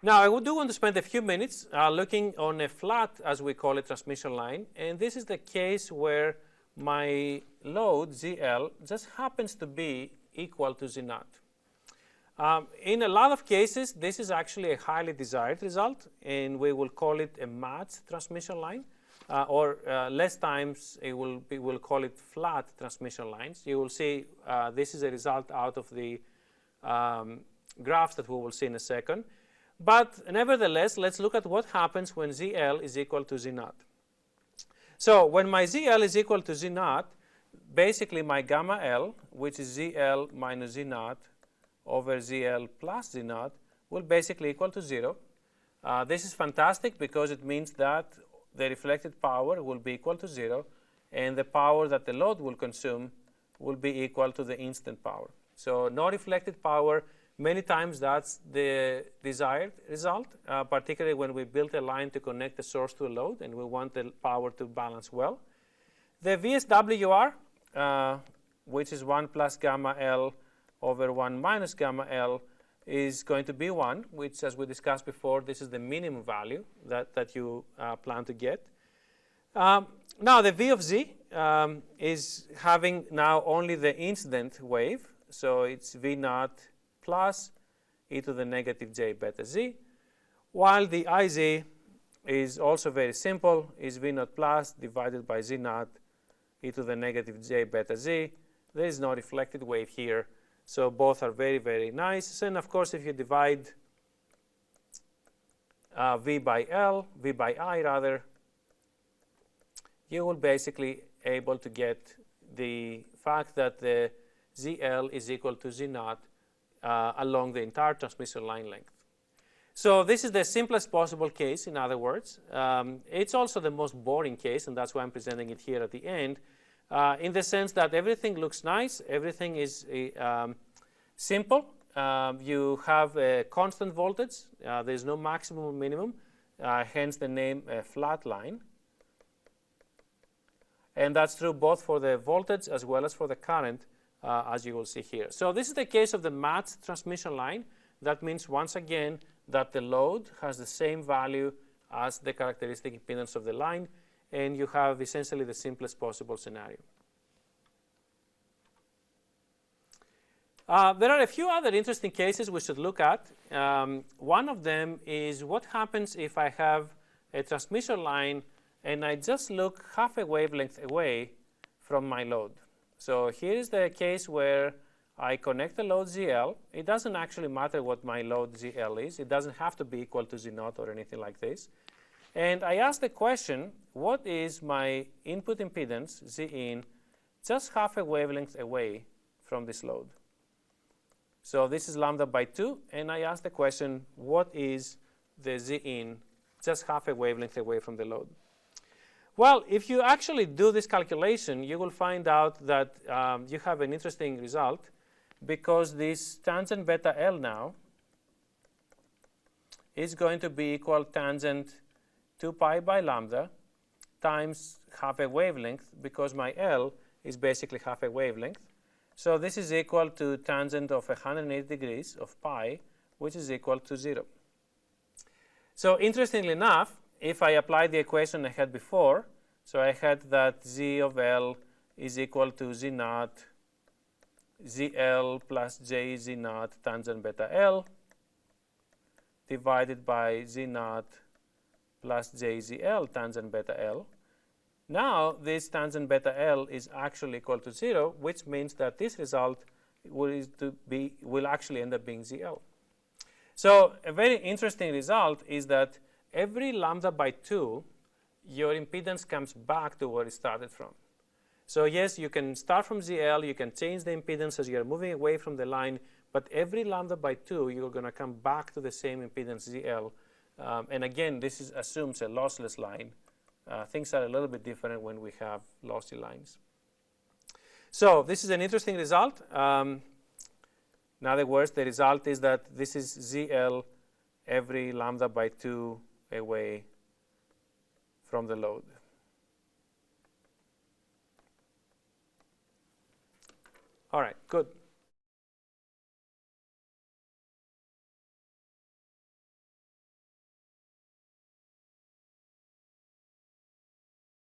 Now, I do want to spend a few minutes looking on a flat, as we call it, transmission line. And this is the case where my load, ZL, just happens to be equal to Z naught. In a lot of cases, this is actually a highly desired result, and we will call it a matched transmission line. Or less times, we'll call it flat transmission lines. You will see this is a result out of the graphs that we will see in a second. But nevertheless, let's look at what happens when ZL is equal to Z naught. So when my ZL is equal to Z naught, basically my gamma L, which is ZL minus Z naught over ZL plus Z naught, will basically equal to 0. This is fantastic because it means that the reflected power will be equal to 0, and the power that the load will consume will be equal to the incident power. So no reflected power. Many times that's the desired result, particularly when we build a line to connect the source to a load and we want the power to balance well. The VSWR, which is 1 plus gamma L over 1 minus gamma L, is going to be 1, which, as we discussed before, this is the minimum value that you plan to get. Now, the V of Z is having now only the incident wave, so it's V naught plus e to the negative j beta z, while the IZ is also very simple, is V naught plus divided by Z naught e to the negative j beta z. There is no reflected wave here, so both are very, very nice. And of course, if you divide V by I rather, you will basically able to get the fact that the ZL is equal to Z naught along the entire transmission line length. So this is the simplest possible case, in other words. It's also the most boring case, and that's why I'm presenting it here at the end, in the sense that everything looks nice, everything is simple. You have a constant voltage. There's no maximum or minimum, hence the name flat line. And that's true both for the voltage as well as for the current, as you will see here. So this is the case of the matched transmission line. That means, once again, that the load has the same value as the characteristic impedance of the line, and you have essentially the simplest possible scenario. There are a few other interesting cases we should look at. One of them is what happens if I have a transmission line and I just look half a wavelength away from my load. So here is the case where I connect the load ZL. It doesn't actually matter what my load ZL is. It doesn't have to be equal to Z naught or anything like this. And I ask the question, what is my input impedance, Z in, just half a wavelength away from this load? So this is lambda by 2, and I ask the question, what is the Z in just half a wavelength away from the load? Well, if you actually do this calculation, you will find out that you have an interesting result, because this tangent beta L now is going to be equal tangent 2 pi by lambda times half a wavelength, because my L is basically half a wavelength. So this is equal to tangent of 180 degrees of pi, which is equal to 0. So interestingly enough, if I apply the equation I had before, so I had that Z of L is equal to Z naught ZL plus J Z naught tangent beta L divided by Z naught plus J ZL tangent beta L. Now this tangent beta L is actually equal to 0, which means that this result will actually end up being ZL. So a very interesting result is that every lambda by 2, your impedance comes back to where it started from. So yes, you can start from ZL, you can change the impedance as you're moving away from the line, but every lambda by 2, you're going to come back to the same impedance ZL. And again, this assumes a lossless line. Things are a little bit different when we have lossy lines. So this is an interesting result. In other words, the result is that this is ZL every lambda by 2 away from the load. All right, good.